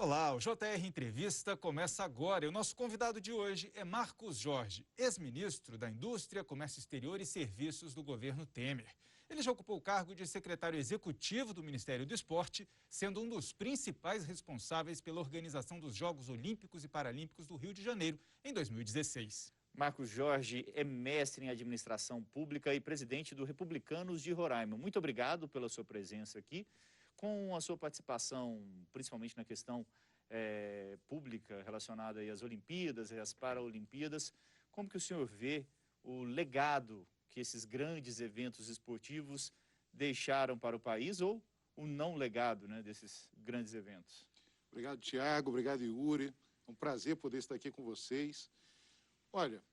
Olá, o JR Entrevista começa agora e o nosso convidado de hoje é Marcos Jorge, ex-ministro da Indústria, Comércio Exterior e Serviços do governo Temer. Ele já ocupou o cargo de secretário executivo do Ministério do Esporte, sendo um dos principais responsáveis pela organização dos Jogos Olímpicos e Paralímpicos do Rio de Janeiro em 2016. Marcos Jorge é mestre em administração pública e presidente do Republicanos de Roraima. Muito obrigado pela sua presença aqui, com a sua participação, principalmente na questão pública relacionada aí às Olimpíadas e às Paralimpíadas. Como que o senhor vê o legado que esses grandes eventos esportivos deixaram para o país ou o não legado, né, desses grandes eventos? Obrigado, Tiago. Obrigado, Yuri. É um prazer poder estar aqui com vocês. Olha,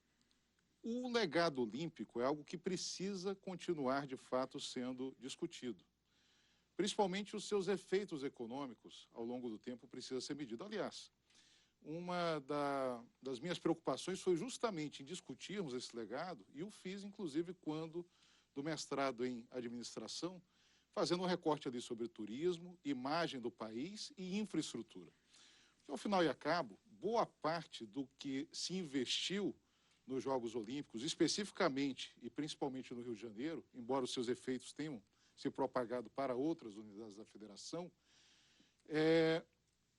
o legado olímpico é algo que precisa continuar, de fato, sendo discutido. Principalmente os seus efeitos econômicos, ao longo do tempo, precisa ser medido. Aliás, uma das minhas preocupações foi justamente em discutirmos esse legado, e o fiz, inclusive, quando do mestrado em administração, fazendo um recorte ali sobre turismo, imagem do país e infraestrutura. Ao final e a cabo, boa parte do que se investiu nos Jogos Olímpicos, especificamente e principalmente no Rio de Janeiro, embora os seus efeitos tenham se propagado para outras unidades da federação,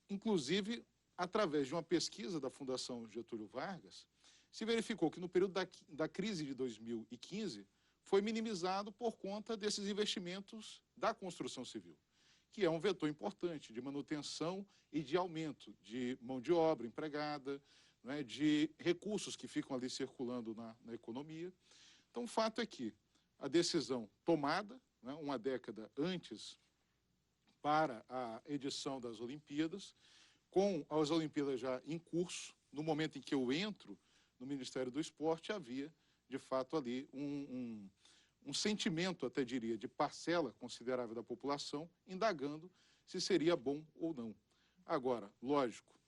inclusive, através de uma pesquisa da Fundação Getúlio Vargas, se verificou que no período da crise de 2015 foi minimizado por conta desses investimentos da construção civil, que é um vetor importante de manutenção e de aumento de mão de obra empregada, né, de recursos que ficam ali circulando na economia. Então, o fato é que a decisão tomada, né, uma década antes, para a edição das Olimpíadas, com as Olimpíadas já em curso, no momento em que eu entro no Ministério do Esporte, havia, de fato, ali um sentimento, até diria, de parcela considerável da população, indagando se seria bom ou não. Agora, lógico,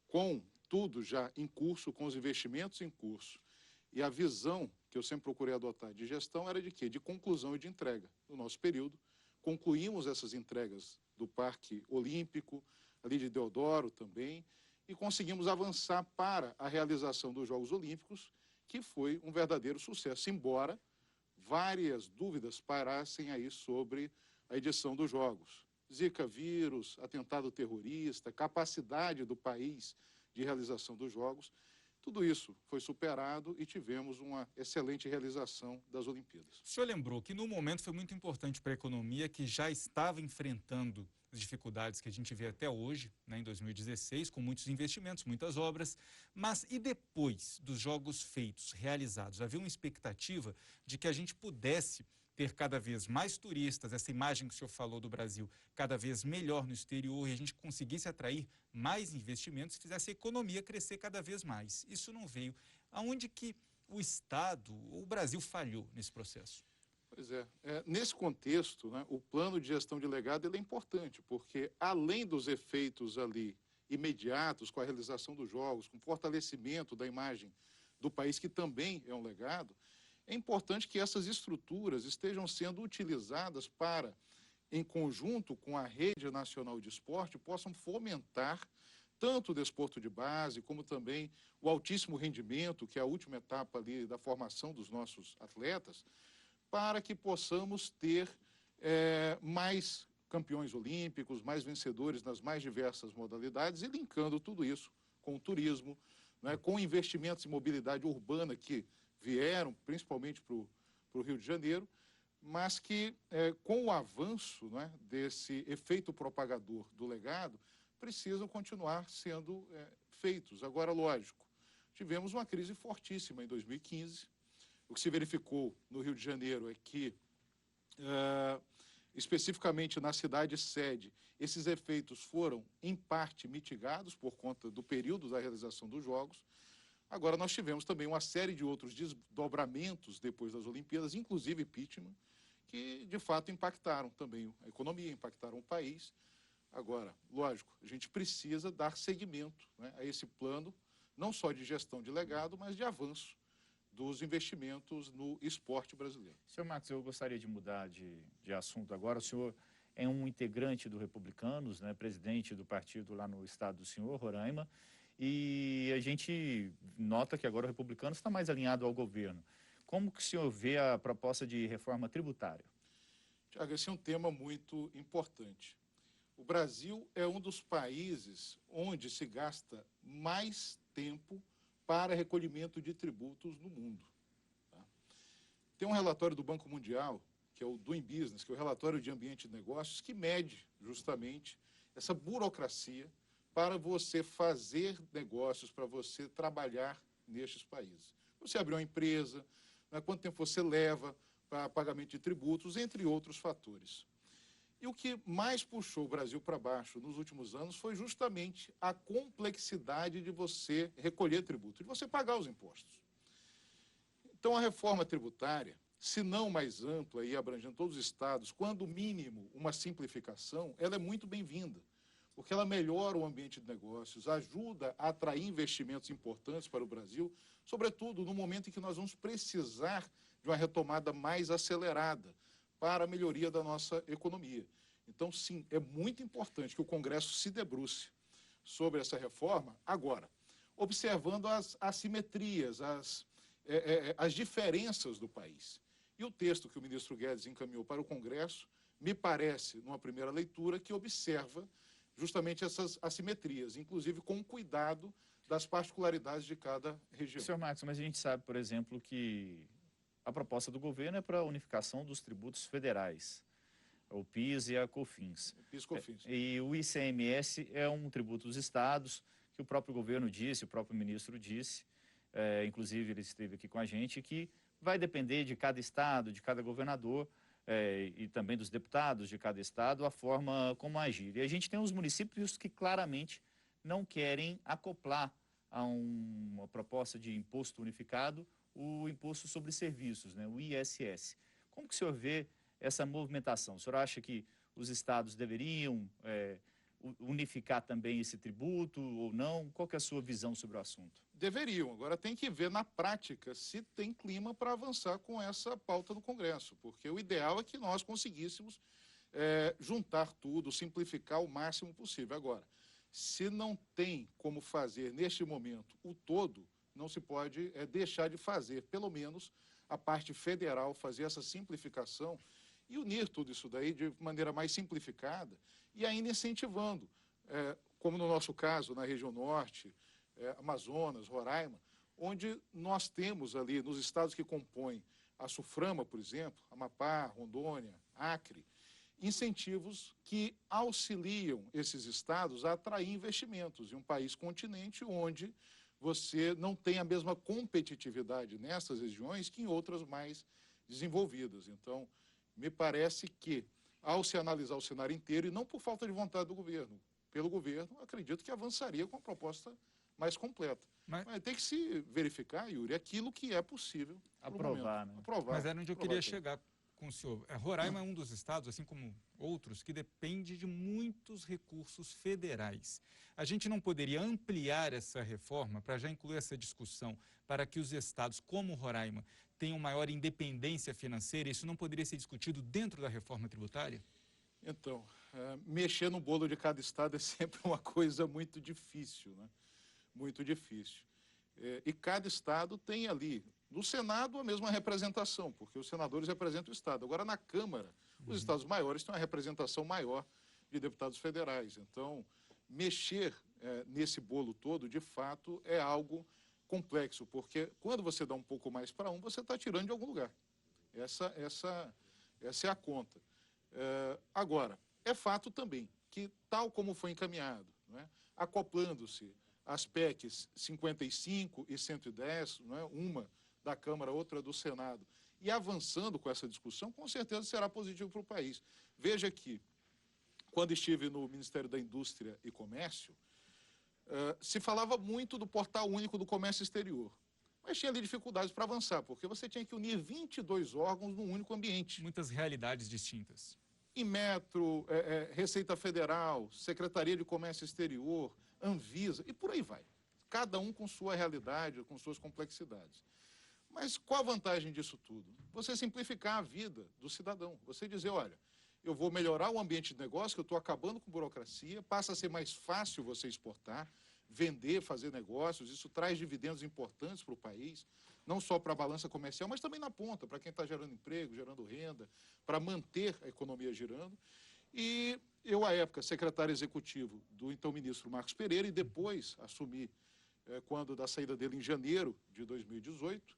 com tudo já em curso, com os investimentos em curso, e a visão que eu sempre procurei adotar de gestão era de quê? De conclusão e de entrega. No nosso período, concluímos essas entregas do Parque Olímpico, ali de Deodoro também, e conseguimos avançar para a realização dos Jogos Olímpicos, que foi um verdadeiro sucesso, embora várias dúvidas pairassem aí sobre a edição dos Jogos. Zika vírus, atentado terrorista, capacidade do país de realização dos Jogos, tudo isso foi superado e tivemos uma excelente realização das Olimpíadas. O senhor lembrou que no momento foi muito importante para a economia, que já estava enfrentando as dificuldades que a gente vê até hoje, né, em 2016, com muitos investimentos, muitas obras, mas e depois dos jogos feitos, realizados, havia uma expectativa de que a gente pudesse ter cada vez mais turistas, essa imagem que o senhor falou do Brasil cada vez melhor no exterior, e a gente conseguisse atrair mais investimentos e fizesse a economia crescer cada vez mais. Isso não veio. Aonde que o Estado, ou o Brasil, falhou nesse processo? Pois é. Nesse contexto, né, o plano de gestão de legado ele é importante, porque além dos efeitos ali imediatos com a realização dos jogos, com o fortalecimento da imagem do país, que também é um legado, é importante que essas estruturas estejam sendo utilizadas para, em conjunto com a Rede Nacional de Esporte, possam fomentar tanto o desporto de base, como também o altíssimo rendimento, que é a última etapa ali da formação dos nossos atletas, para que possamos ter mais campeões olímpicos, mais vencedores nas mais diversas modalidades, e linkando tudo isso com o turismo, né, com investimentos em mobilidade urbana que vieram principalmente para o Rio de Janeiro, mas que com o avanço, né, desse efeito propagador do legado, precisam continuar sendo feitos. Agora, lógico, tivemos uma crise fortíssima em 2015. O que se verificou no Rio de Janeiro é que, especificamente na cidade sede, esses efeitos foram, em parte, mitigados por conta do período da realização dos Jogos. Agora, nós tivemos também uma série de outros desdobramentos depois das Olimpíadas, inclusive impeachment, que, de fato, impactaram também a economia, impactaram o país. Agora, lógico, a gente precisa dar seguimento, né, a esse plano, não só de gestão de legado, mas de avanço dos investimentos no esporte brasileiro. Senhor Marcos, eu gostaria de mudar de assunto agora. O senhor é um integrante do Republicanos, né, presidente do partido lá no estado do senhor, Roraima, e a gente nota que agora o Republicanos está mais alinhado ao governo. Como que o senhor vê a proposta de reforma tributária? Tiago, esse é um tema muito importante. O Brasil é um dos países onde se gasta mais tempo para recolhimento de tributos no mundo. Tá? Tem um relatório do Banco Mundial, que é o Doing Business, que é o relatório de ambiente de negócios, que mede justamente essa burocracia para você fazer negócios, para você trabalhar nestes países. Você abrir uma empresa, né, quanto tempo você leva para pagamento de tributos, entre outros fatores. E o que mais puxou o Brasil para baixo nos últimos anos foi justamente a complexidade de você recolher tributos, de você pagar os impostos. Então, a reforma tributária, se não mais ampla e abrangendo todos os estados, quando mínimo uma simplificação, ela é muito bem-vinda, porque ela melhora o ambiente de negócios, ajuda a atrair investimentos importantes para o Brasil, sobretudo no momento em que nós vamos precisar de uma retomada mais acelerada para a melhoria da nossa economia. Então, sim, é muito importante que o Congresso se debruce sobre essa reforma agora, observando as assimetrias, as diferenças do país. E o texto que o ministro Guedes encaminhou para o Congresso, me parece, numa primeira leitura, que observa justamente essas assimetrias, inclusive com cuidado das particularidades de cada região. Senhor Marcos, mas a gente sabe, por exemplo, que a proposta do governo é para a unificação dos tributos federais, o PIS e a COFINS. PIS e COFINS. E o ICMS é um tributo dos estados, que o próprio governo disse, o próprio ministro disse, inclusive ele esteve aqui com a gente, que vai depender de cada estado, de cada governador, e também dos deputados de cada estado, a forma como agir. E a gente tem os municípios que claramente não querem acoplar a uma proposta de imposto unificado o imposto sobre serviços, né, o ISS. Como que o senhor vê essa movimentação? O senhor acha que os estados deveriam unificar também esse tributo ou não? Qual que é a sua visão sobre o assunto? Deveriam. Agora tem que ver na prática se tem clima para avançar com essa pauta no Congresso, porque o ideal é que nós conseguíssemos juntar tudo, simplificar o máximo possível. Agora, se não tem como fazer neste momento o todo, não se pode deixar de fazer, pelo menos a parte federal, fazer essa simplificação e unir tudo isso daí de maneira mais simplificada e ainda incentivando, como no nosso caso, na região norte, Amazonas, Roraima, onde nós temos ali, nos estados que compõem a SUFRAMA, por exemplo, Amapá, Rondônia, Acre, incentivos que auxiliam esses estados a atrair investimentos em um país continente onde você não tem a mesma competitividade nessas regiões que em outras mais desenvolvidas. Então, me parece que, ao se analisar o cenário inteiro, e não por falta de vontade do governo, pelo governo, acredito que avançaria com a proposta mais completa. Mas tem que se verificar, Yuri, aquilo que é possível aprovar, né? Aprovar. Mas era onde eu queria chegar com o senhor. Roraima é um dos estados, assim como outros, que depende de muitos recursos federais. A gente não poderia ampliar essa reforma para já incluir essa discussão para que os estados, como Roraima, tenham maior independência financeira? Isso não poderia ser discutido dentro da reforma tributária? Então, mexer no bolo de cada estado é sempre uma coisa muito difícil, né? Muito difícil. E cada estado tem ali, no Senado, a mesma representação, porque os senadores representam o estado. Agora, na Câmara, os estados maiores têm uma representação maior de deputados federais. Então, mexer nesse bolo todo, de fato, é algo complexo, porque quando você dá um pouco mais para um, você está tirando de algum lugar. Essa é a conta. Agora, é fato também que, tal como foi encaminhado, né, acoplando-se as PECs 55 e 110, né, uma da Câmara, outra do Senado, e avançando com essa discussão, com certeza será positivo para o país. Veja que, quando estive no Ministério da Indústria e Comércio, se falava muito do portal único do comércio exterior, mas tinha ali dificuldades para avançar, porque você tinha que unir 22 órgãos num único ambiente. Muitas realidades distintas. Inmetro, Receita Federal, Secretaria de Comércio Exterior, Anvisa, e por aí vai. Cada um com sua realidade, com suas complexidades. Mas qual a vantagem disso tudo? Você simplificar a vida do cidadão. Você dizer, olha, eu vou melhorar o ambiente de negócio, que eu estou acabando com burocracia, passa a ser mais fácil você exportar, vender, fazer negócios, isso traz dividendos importantes para o país, não só para a balança comercial, mas também na ponta, para quem está gerando emprego, gerando renda, para manter a economia girando. E eu, à época, secretário executivo do então ministro Marcos Pereira, e depois assumi, quando da saída dele em janeiro de 2018,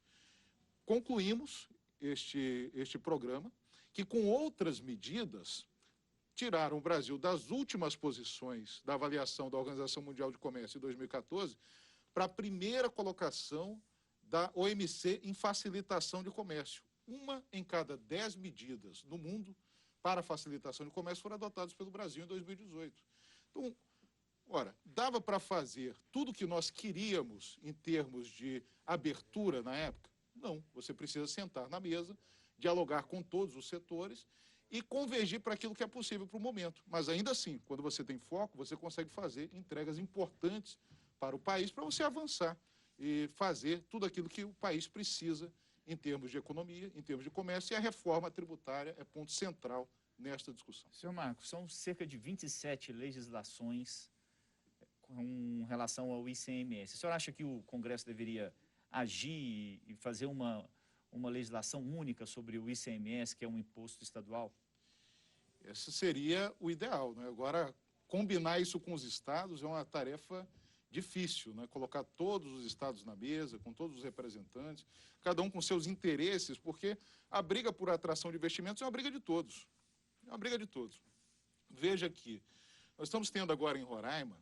concluímos este programa, que com outras medidas tiraram o Brasil das últimas posições da avaliação da Organização Mundial de Comércio em 2014 para a primeira colocação da OMC em facilitação de comércio. 1 em cada 10 medidas no mundo para a facilitação de comércio foram adotadas pelo Brasil em 2018. Então, ora, dava para fazer tudo o que nós queríamos em termos de abertura na época? Não, você precisa sentar na mesa, dialogar com todos os setores e convergir para aquilo que é possível para o momento. Mas ainda assim, quando você tem foco, você consegue fazer entregas importantes para o país, para você avançar e fazer tudo aquilo que o país precisa em termos de economia, em termos de comércio, e a reforma tributária é ponto central nesta discussão. Senhor Marcos, são cerca de 27 legislações com relação ao ICMS. O senhor acha que o Congresso deveria agir e fazer uma legislação única sobre o ICMS, que é um imposto estadual? Esse seria o ideal, né? Agora, combinar isso com os estados é uma tarefa difícil, né? Colocar todos os estados na mesa, com todos os representantes, cada um com seus interesses, porque a briga por atração de investimentos é uma briga de todos. É uma briga de todos. Veja que nós estamos tendo agora em Roraima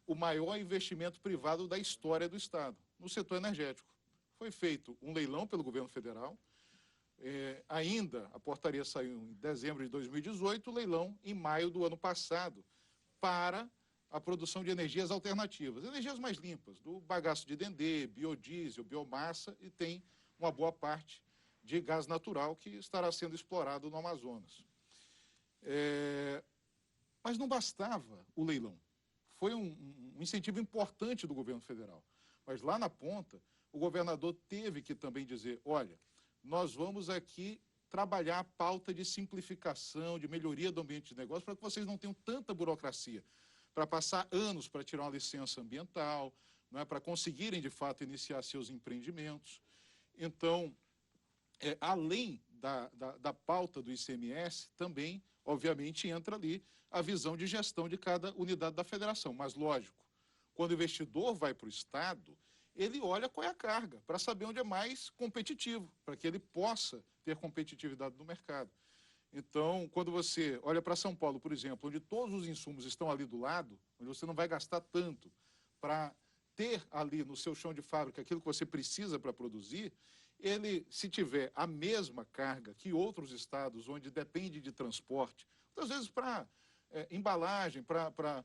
o maior investimento privado da história do estado, no setor energético. Foi feito um leilão pelo governo federal, ainda a portaria saiu em dezembro de 2018, o leilão em maio do ano passado, para a produção de energias alternativas, energias mais limpas, do bagaço de dendê, biodiesel, biomassa, e tem uma boa parte de gás natural que estará sendo explorado no Amazonas. Mas não bastava o leilão. Foi um incentivo importante do governo federal. Mas lá na ponta, o governador teve que também dizer, olha, nós vamos aqui trabalhar a pauta de simplificação, de melhoria do ambiente de negócio, para que vocês não tenham tanta burocracia, para passar anos para tirar uma licença ambiental, não é, para conseguirem, de fato, iniciar seus empreendimentos. Então, além da pauta do ICMS, também, obviamente, entra ali a visão de gestão de cada unidade da federação. Mas, lógico, quando o investidor vai para o Estado, ele olha qual é a carga, para saber onde é mais competitivo, para que ele possa ter competitividade no mercado. Então, quando você olha para São Paulo, por exemplo, onde todos os insumos estão ali do lado, onde você não vai gastar tanto para ter ali no seu chão de fábrica aquilo que você precisa para produzir, ele, se tiver a mesma carga que outros estados, onde depende de transporte, às vezes para embalagem, para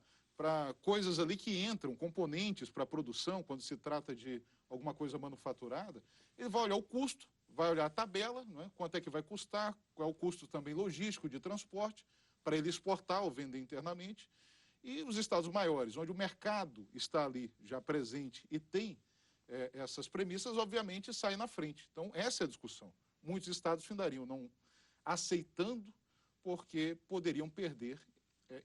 coisas ali que entram, componentes para a produção, quando se trata de alguma coisa manufaturada, ele vai olhar o custo, vai olhar a tabela, não é? Quanto é que vai custar, qual é o custo também logístico de transporte, para ele exportar ou vender internamente. E os estados maiores, onde o mercado está ali já presente e tem essas premissas, obviamente, saem na frente. Então, essa é a discussão. Muitos estados findariam não aceitando, porque poderiam perder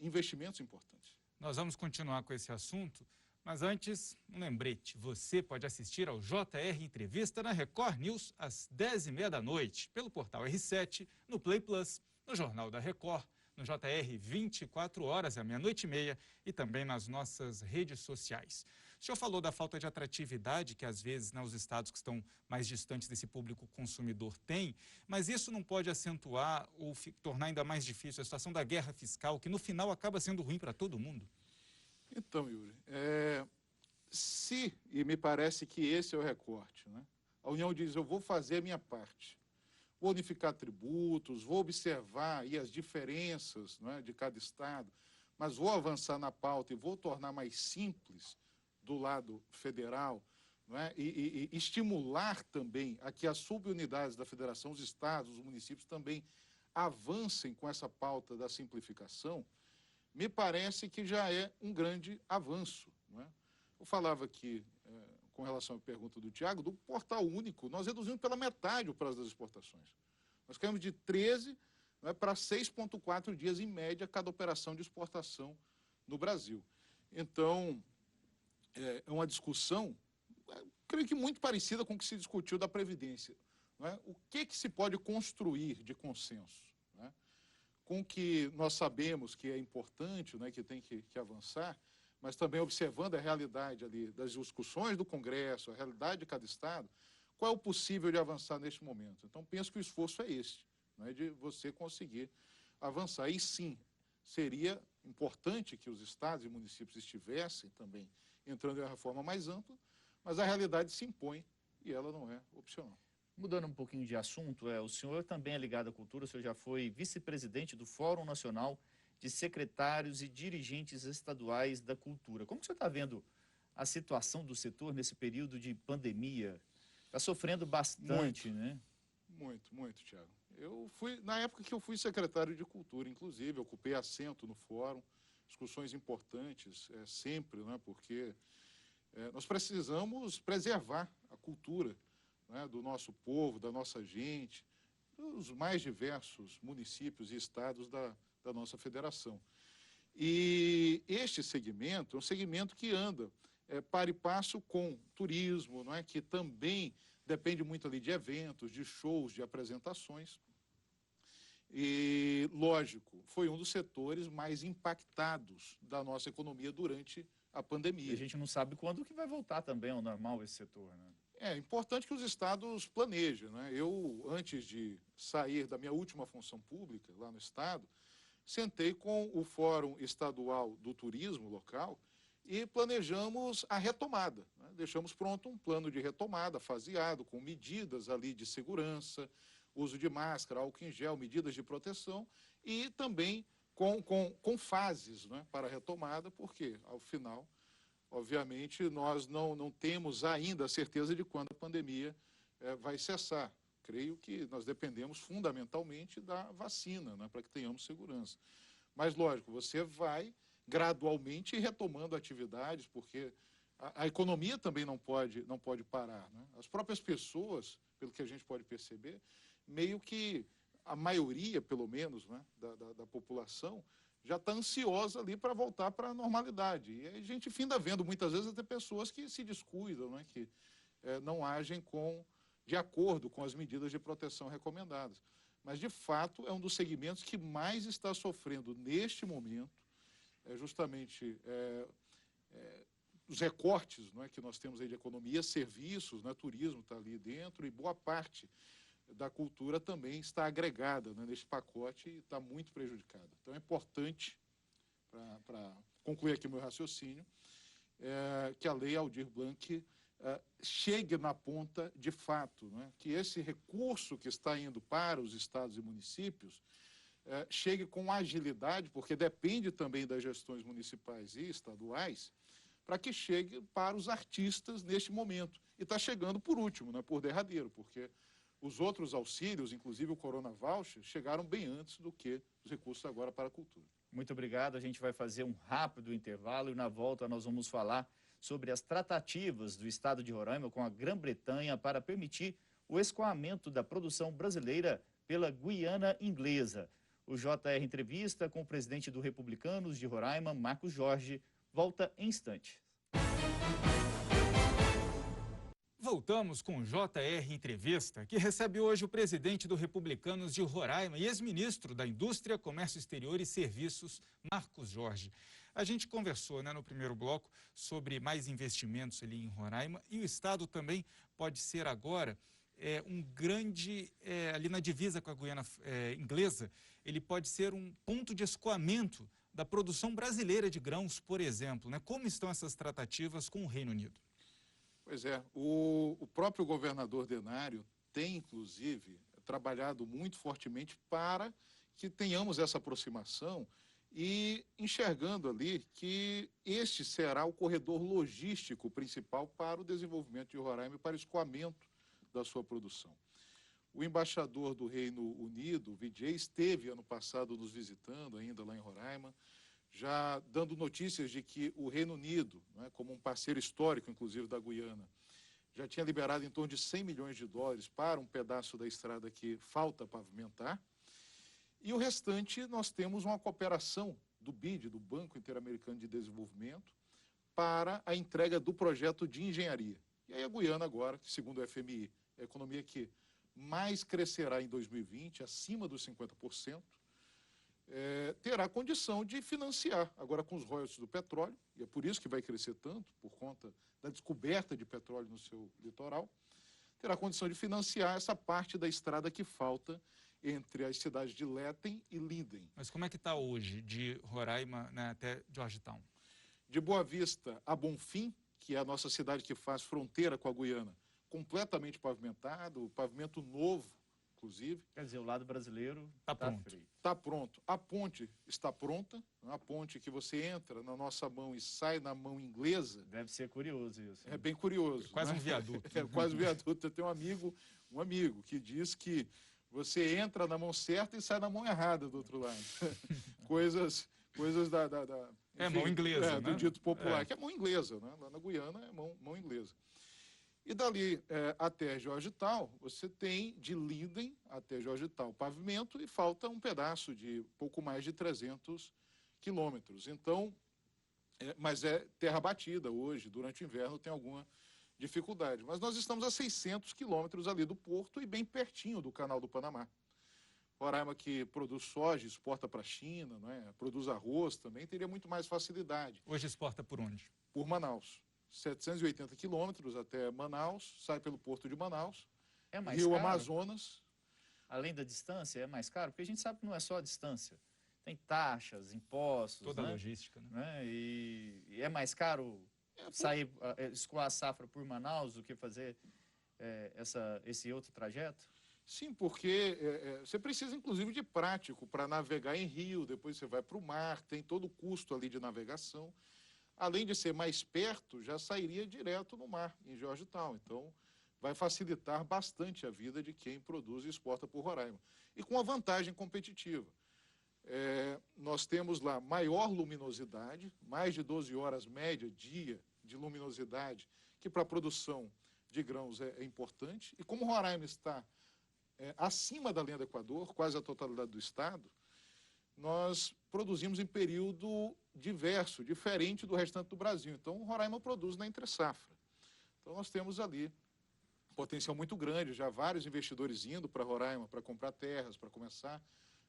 investimentos importantes. Nós vamos continuar com esse assunto, mas antes, um lembrete. Você pode assistir ao JR Entrevista na Record News às 10h30 da noite, pelo portal R7, no Play Plus, no Jornal da Record, no JR 24 horas, à 00h30 e também nas nossas redes sociais. O senhor falou da falta de atratividade que, às vezes, os estados que estão mais distantes desse público consumidor têm, mas isso não pode acentuar ou tornar ainda mais difícil a situação da guerra fiscal, que no final acaba sendo ruim para todo mundo? Então, Yuri, e me parece que esse é o recorte, né? A União diz, eu vou fazer a minha parte, vou unificar tributos, vou observar aí as diferenças, não é, de cada estado, mas vou avançar na pauta e vou tornar mais simples do lado federal, não é? E estimular também a que as subunidades da federação, os estados, os municípios também avancem com essa pauta da simplificação, me parece que já é um grande avanço, não é? Eu falava aqui, com relação à pergunta do Tiago, do portal único, nós reduzimos pela metade o prazo das exportações. Nós caímos de 13 para 6,4 dias em média cada operação de exportação no Brasil. Então, é uma discussão, creio que muito parecida com o que se discutiu da Previdência. Não é? O que se pode construir de consenso? Não é? Com o que nós sabemos que é importante, né, que tem que avançar, mas também observando a realidade ali das discussões do Congresso, a realidade de cada Estado, qual é o possível de avançar neste momento? Então, penso que o esforço é esse, né, de você conseguir avançar. E sim, seria importante que os estados e municípios estivessem também entrando em uma reforma mais ampla, mas a realidade se impõe e ela não é opcional. Mudando um pouquinho de assunto, o senhor também é ligado à cultura, o senhor já foi vice-presidente do Fórum Nacional de Secretários e Dirigentes Estaduais da Cultura. Como que o senhor está vendo a situação do setor nesse período de pandemia? Está sofrendo bastante, né? Muito, Tiago. Na época que eu fui secretário de Cultura, inclusive, ocupei assento no fórum, discussões importantes, sempre, né, porque nós precisamos preservar a cultura, né, do nosso povo, da nossa gente, dos mais diversos municípios e estados da nossa federação. E este segmento é um segmento que anda para e passo com turismo, não é, que também depende muito ali de eventos, de shows, de apresentações. E, lógico, foi um dos setores mais impactados da nossa economia durante a pandemia. E a gente não sabe quando que vai voltar também ao normal esse setor, né? É importante que os estados planejem, né? Eu, antes de sair da minha última função pública lá no estado, sentei com o Fórum Estadual do Turismo local e planejamos a retomada, né? Deixamos pronto um plano de retomada faseado, com medidas ali de segurança, uso de máscara, álcool em gel, medidas de proteção e também com fases, né, para a retomada, porque, ao final, obviamente, nós não temos ainda a certeza de quando a pandemia vai cessar. Creio que nós dependemos fundamentalmente da vacina, né, para que tenhamos segurança. Mas, lógico, você vai gradualmente retomando atividades, porque a economia também não pode parar, né? As próprias pessoas, pelo que a gente pode perceber, meio que a maioria, pelo menos, né, da população, já está ansiosa ali para voltar para a normalidade. E a gente finda vendo, muitas vezes, até pessoas que se descuidam, né, que não agem de acordo com as medidas de proteção recomendadas. Mas, de fato, é um dos segmentos que mais está sofrendo neste momento, justamente os recortes, não é, que nós temos aí de economia, serviços, né, turismo está ali dentro, e boa parte da cultura também está agregada, né, nesse pacote e está muito prejudicada. Então é importante, para concluir aqui o meu raciocínio, que a Lei Aldir Blanc chegue na ponta de fato, né, que esse recurso que está indo para os estados e municípios chegue com agilidade, porque depende também das gestões municipais e estaduais, para que chegue para os artistas neste momento. E está chegando por último, né, por derradeiro, porque os outros auxílios, inclusive o Corona Voucher, chegaram bem antes do que os recursos agora para a cultura. Muito obrigado. A gente vai fazer um rápido intervalo e na volta nós vamos falar sobre as tratativas do estado de Roraima com a Grã-Bretanha para permitir o escoamento da produção brasileira pela Guiana Inglesa. O JR Entrevista com o presidente do Republicanos de Roraima, Marcos Jorge, volta em instantes. Voltamos com o JR Entrevista, que recebe hoje o presidente do Republicanos de Roraima e ex-ministro da Indústria, Comércio Exterior e Serviços, Marcos Jorge. A gente conversou, né, no primeiro bloco sobre mais investimentos ali em Roraima e o Estado também pode ser agora um grande, ali na divisa com a Guiana Inglesa, ele pode ser um ponto de escoamento da produção brasileira de grãos, por exemplo, né? Como estão essas tratativas com o Reino Unido? Pois é, o próprio governador Denário tem, inclusive, trabalhado muito fortemente para que tenhamos essa aproximação e enxergando ali que este será o corredor logístico principal para o desenvolvimento de Roraima e para o escoamento da sua produção. O embaixador do Reino Unido, Vijay, esteve ano passado nos visitando ainda lá em Roraima, já dando notícias de que o Reino Unido, né, como um parceiro histórico, inclusive, da Guiana, já tinha liberado em torno de 100 milhões de dólares para um pedaço da estrada que falta pavimentar. E o restante, nós temos uma cooperação do BID, do Banco Interamericano de Desenvolvimento, para a entrega do projeto de engenharia. E aí a Guiana agora, segundo o FMI, é a economia que mais crescerá em 2020, acima dos 50%, terá condição de financiar, agora com os royalties do petróleo, e é por isso que vai crescer tanto, por conta da descoberta de petróleo no seu litoral, terá condição de financiar essa parte da estrada que falta entre as cidades de Letem e Linden. Mas como é que está hoje, de Roraima, né, até Georgetown? De Boa Vista a Bonfim, que é a nossa cidade que faz fronteira com a Guiana, completamente pavimentado, pavimento novo, inclusive. Quer dizer, o lado brasileiro Está pronto. feito. Está pronto. A ponte está pronta, a ponte que você entra na nossa mão e sai na mão inglesa. Deve ser curioso isso. É bem curioso. Quase né? um viaduto. É quase um viaduto. Eu tenho um amigo que diz que você entra na mão certa e sai na mão errada do outro lado. coisas da enfim, mão inglesa, né? Do dito popular, que é mão inglesa, né? Lá na Guiana é mão inglesa. E dali até Georgetown, você tem de Linden até Georgetown pavimento e falta um pedaço de pouco mais de 300 quilômetros. Então, mas é terra batida hoje, durante o inverno tem alguma dificuldade. Mas nós estamos a 600 quilômetros ali do porto e bem pertinho do Canal do Panamá. Roraima, que produz soja, exporta para a China, né? Produz arroz também, teria muito mais facilidade. Hoje exporta por onde? Por Manaus. 780 quilômetros até Manaus, sai pelo porto de Manaus, É mais Rio caro? Amazonas. Além da distância, é mais caro? Porque a gente sabe que não é só a distância. Tem taxas, impostos, Toda a né? logística, né? Né? E é mais caro sair, escoar a safra por Manaus do que fazer esse outro trajeto? Sim, porque você precisa, inclusive, de prático para navegar em rio, depois você vai para o mar, tem todo o custo ali de navegação. Além de ser mais perto, já sairia direto no mar, em Georgetown. Então, vai facilitar bastante a vida de quem produz e exporta por Roraima. E com a vantagem competitiva. Nós temos lá maior luminosidade, mais de 12 horas média, dia de luminosidade, que para a produção de grãos é importante. E como Roraima está acima da linha do Equador, quase a totalidade do estado, nós produzimos em período diverso, diferente do restante do Brasil. Então, Roraima produz na entre-safra. Então, nós temos ali um potencial muito grande, já vários investidores indo para Roraima para comprar terras, para começar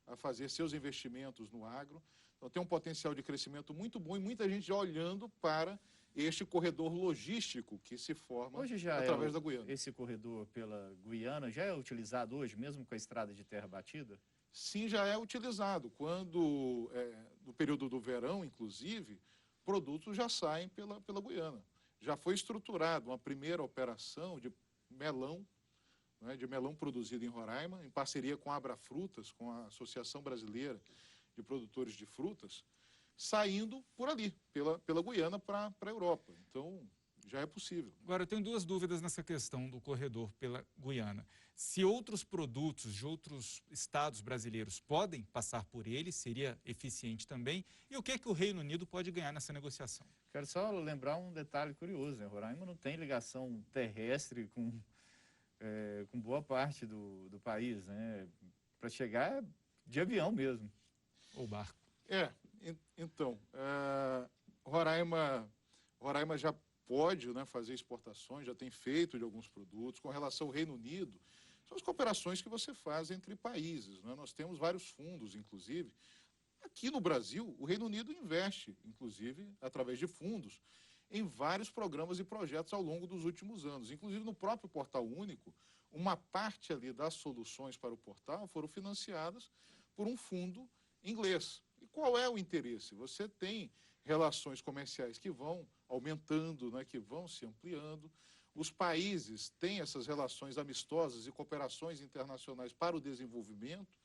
a fazer seus investimentos no agro. Então, tem um potencial de crescimento muito bom e muita gente já olhando para este corredor logístico que se forma Hoje já através da Guiana. Esse corredor pela Guiana já é utilizado hoje, mesmo com a estrada de terra batida? Sim, já é utilizado. Quando, no período do verão, inclusive, produtos já saem pela Guiana. Já foi estruturada uma primeira operação de melão, né, de melão produzido em Roraima, em parceria com a Abrafrutas, com a Associação Brasileira de Produtores de Frutas, saindo por ali, pela Guiana para a Europa. Então, já é possível. Agora, eu tenho duas dúvidas nessa questão do corredor pela Guiana. Se outros produtos de outros estados brasileiros podem passar por ele, seria eficiente também? E o que é que o Reino Unido pode ganhar nessa negociação? Quero só lembrar um detalhe curioso, né? Roraima não tem ligação terrestre com boa parte do país, né? Para chegar de avião mesmo. Ou barco? Então, Roraima já pode, né, fazer exportações, já tem feito de alguns produtos. Com relação ao Reino Unido, são as cooperações que você faz entre países, né? Nós temos vários fundos, inclusive. Aqui no Brasil, o Reino Unido investe, inclusive, através de fundos, em vários programas e projetos ao longo dos últimos anos. Inclusive, no próprio Portal Único, uma parte ali das soluções para o portal foram financiadas por um fundo inglês. E qual é o interesse? Você tem relações comerciais que vão aumentando, né, que vão se ampliando. Os países têm essas relações amistosas e cooperações internacionais para o desenvolvimento,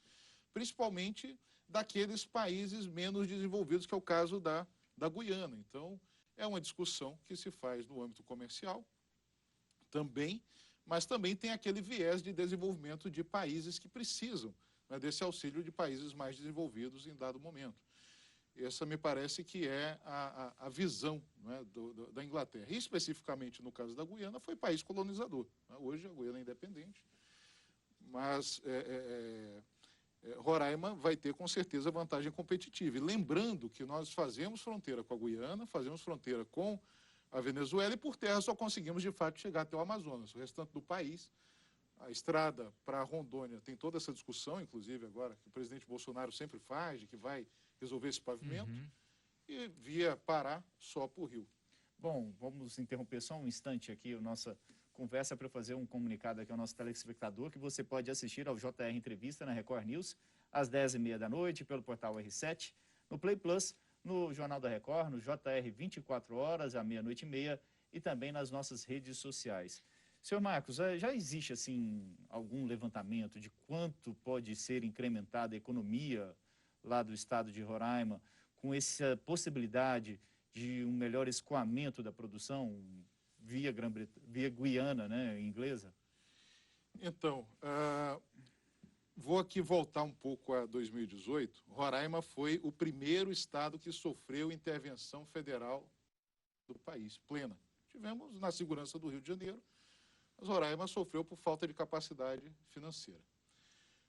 principalmente daqueles países menos desenvolvidos, que é o caso da Guiana. Então, é uma discussão que se faz no âmbito comercial também, mas também tem aquele viés de desenvolvimento de países que precisam, né, desse auxílio de países mais desenvolvidos em dado momento. Essa me parece que é a visão, né, da Inglaterra. E especificamente no caso da Guiana, foi país colonizador, né? Hoje a Guiana é independente, mas Roraima vai ter com certeza vantagem competitiva. E lembrando que nós fazemos fronteira com a Guiana, fazemos fronteira com a Venezuela e por terra só conseguimos de fato chegar até o Amazonas. O restante do país, a estrada para Rondônia tem toda essa discussão, inclusive agora, que o presidente Bolsonaro sempre faz, de que vai resolver esse pavimento, e via Pará só por Rio. Bom, vamos interromper só um instante aqui a nossa conversa para fazer um comunicado aqui ao nosso telespectador, que você pode assistir ao JR Entrevista na Record News, às 10h30 da noite, pelo portal R7, no Play Plus, no Jornal da Record, no JR 24 horas, à meia-noite e meia, e também nas nossas redes sociais. Senhor Marcos, já existe, assim, algum levantamento de quanto pode ser incrementada a economia lá do estado de Roraima, com essa possibilidade de um melhor escoamento da produção via Guiana, né, inglesa? Então, vou aqui voltar um pouco a 2018. Roraima foi o primeiro estado que sofreu intervenção federal do país, plena. Tivemos na segurança do Rio de Janeiro, mas Roraima sofreu por falta de capacidade financeira.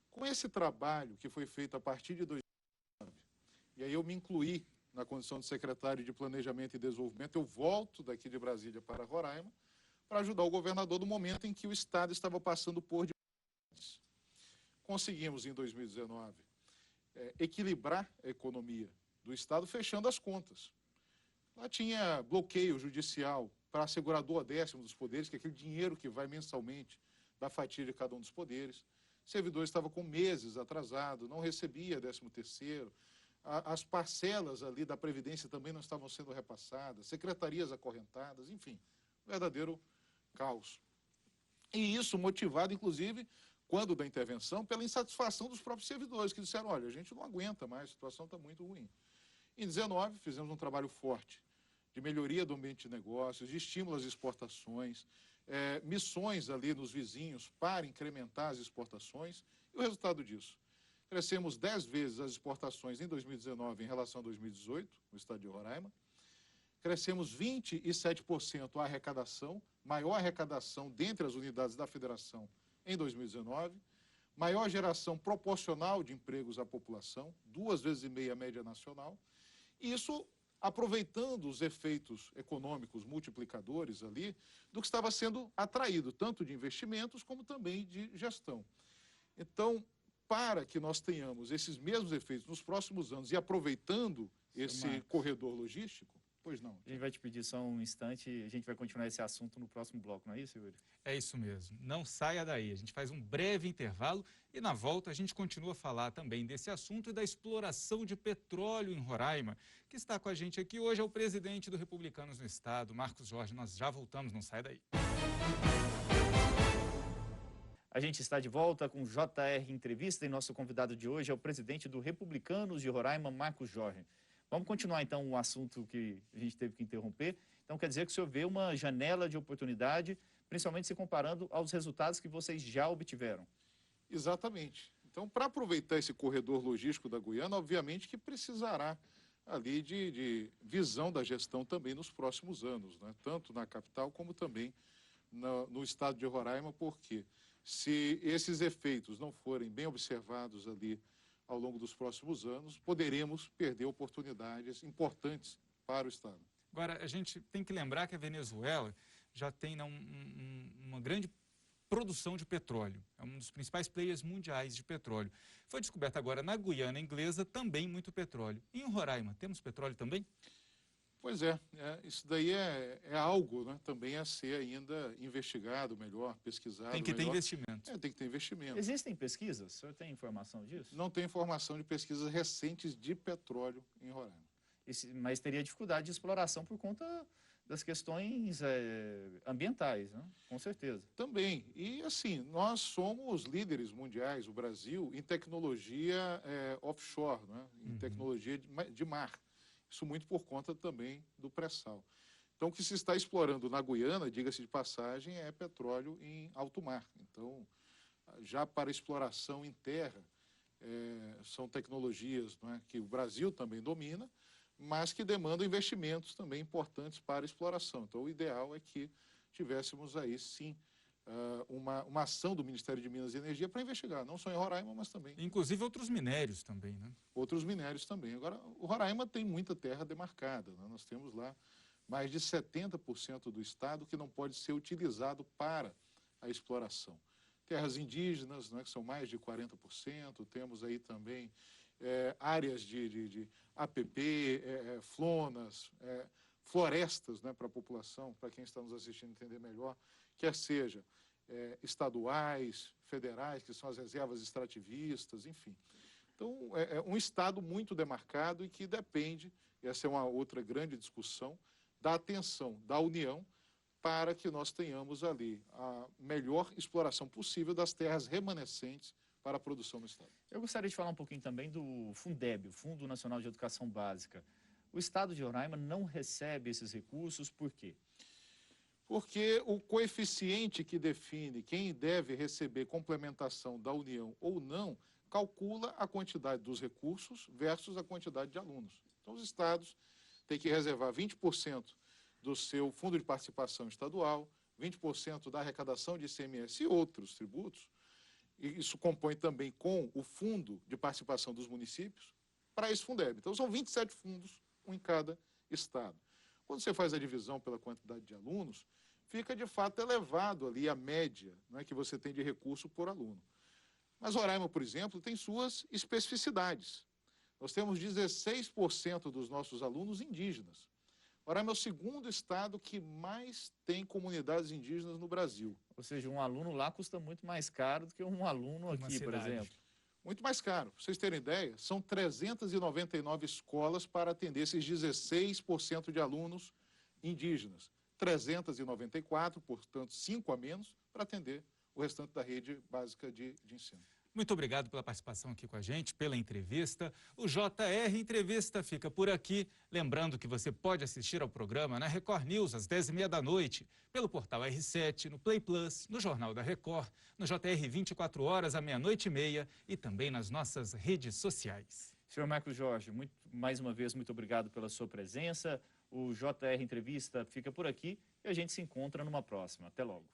Com esse trabalho que foi feito a partir de 2019, e aí eu me incluí na condição de secretário de Planejamento e Desenvolvimento, eu volto daqui de Brasília para Roraima para ajudar o governador no momento em que o estado estava passando por dificuldades. Conseguimos, em 2019, equilibrar a economia do estado fechando as contas. Lá tinha bloqueio judicial para assegurar o 10º dos poderes, que é aquele dinheiro que vai mensalmente da fatia de cada um dos poderes. O servidor estava com meses atrasado, não recebia 13º. As parcelas ali da Previdência também não estavam sendo repassadas, secretarias acorrentadas, enfim, verdadeiro caos. E isso motivado, inclusive, quando da intervenção, pela insatisfação dos próprios servidores, que disseram, olha, a gente não aguenta mais, a situação está muito ruim. Em 2019, fizemos um trabalho forte de melhoria do ambiente de negócios, de estímulo às exportações, missões ali nos vizinhos para incrementar as exportações, e o resultado disso? Crescemos 10 vezes as exportações em 2019 em relação a 2018, no estado de Roraima. Crescemos 27% a arrecadação, maior arrecadação dentre as unidades da federação em 2019, maior geração proporcional de empregos à população, 2,5 vezes a média nacional. E isso aproveitando os efeitos econômicos multiplicadores ali do que estava sendo atraído, tanto de investimentos como também de gestão. Então, para que nós tenhamos esses mesmos efeitos nos próximos anos e aproveitando esse corredor logístico, pois não. A gente vai te pedir só um instante e a gente vai continuar esse assunto no próximo bloco, não é isso, Yuri? É isso mesmo. Não saia daí. A gente faz um breve intervalo e na volta a gente continua a falar também desse assunto e da exploração de petróleo em Roraima. Que está com a gente aqui hoje é o presidente do Republicanos no Estado, Marcos Jorge. Nós já voltamos, não sai daí. A gente está de volta com o JR Entrevista e nosso convidado de hoje é o presidente do Republicanos de Roraima, Marcos Jorge. Vamos continuar então o assunto que a gente teve que interromper. Então quer dizer que o senhor vê uma janela de oportunidade, principalmente se comparando aos resultados que vocês já obtiveram. Exatamente. Então, para aproveitar esse corredor logístico da Guiana, obviamente que precisará ali de visão da gestão também nos próximos anos, né? Tanto na capital como também no estado de Roraima, porque se esses efeitos não forem bem observados ali ao longo dos próximos anos, poderemos perder oportunidades importantes para o estado. Agora, a gente tem que lembrar que a Venezuela já tem uma grande produção de petróleo. É um dos principais players mundiais de petróleo. Foi descoberto agora na Guiana Inglesa também muito petróleo. E em Roraima, temos petróleo também? Pois isso daí é algo, né, também a ser ainda investigado melhor, pesquisado Tem que ter investimento. Tem que ter investimento. Existem pesquisas? O senhor tem informação disso? Não tem informação de pesquisas recentes de petróleo em Roraima. Mas teria dificuldade de exploração por conta das questões ambientais, né? Com certeza. Também. E, assim, nós somos líderes mundiais, o Brasil, em tecnologia offshore, né? Em tecnologia de mar. Isso muito por conta também do pré-sal. Então, o que se está explorando na Guiana, diga-se de passagem, é petróleo em alto mar. Então, já para exploração em terra, são tecnologias, não é, que o Brasil também domina, mas que demandam investimentos também importantes para a exploração. Então, o ideal é que tivéssemos aí, sim, uma ação do Ministério de Minas e Energia para investigar, não só em Roraima, mas também Inclusive outros minérios também, né? outros minérios também. Agora, o Roraima tem muita terra demarcada, né? Nós temos lá mais de 70% do estado que não pode ser utilizado para a exploração. Terras indígenas, né, que são mais de 40%, temos aí também áreas de APP, flonas, florestas, né, para a população, para quem está nos assistindo entender melhor, quer seja estaduais, federais, que são as reservas extrativistas, enfim. Então, é um estado muito demarcado e que depende, e essa é uma outra grande discussão, da atenção da União para que nós tenhamos ali a melhor exploração possível das terras remanescentes para a produção no estado. Eu gostaria de falar um pouquinho também do Fundeb, o Fundo Nacional de Educação Básica. O estado de Roraima não recebe esses recursos, por quê? Porque o coeficiente que define quem deve receber complementação da União ou não, calcula a quantidade dos recursos versus a quantidade de alunos. Então, os estados têm que reservar 20% do seu fundo de participação estadual, 20% da arrecadação de ICMS e outros tributos, e isso compõe também com o fundo de participação dos municípios, para esse Fundeb. Então, são 27 fundos, um em cada estado. Quando você faz a divisão pela quantidade de alunos, fica de fato elevado ali a média, né, que você tem de recurso por aluno. Mas Roraima, por exemplo, tem suas especificidades. Nós temos 16% dos nossos alunos indígenas. Roraima é o segundo estado que mais tem comunidades indígenas no Brasil. Ou seja, um aluno lá custa muito mais caro do que um aluno aqui, por exemplo. Muito mais caro. Para vocês terem ideia, são 399 escolas para atender esses 16% de alunos indígenas. 394, portanto, 5 a menos, para atender o restante da rede básica de ensino. Muito obrigado pela participação aqui com a gente, pela entrevista. O JR Entrevista fica por aqui. Lembrando que você pode assistir ao programa na Record News às 10h30 da noite, pelo portal R7, no Play Plus, no Jornal da Record, no JR 24 horas à 00h30 e também nas nossas redes sociais. Senhor Marcos Jorge, mais uma vez, muito obrigado pela sua presença. O JR Entrevista fica por aqui e a gente se encontra numa próxima. Até logo.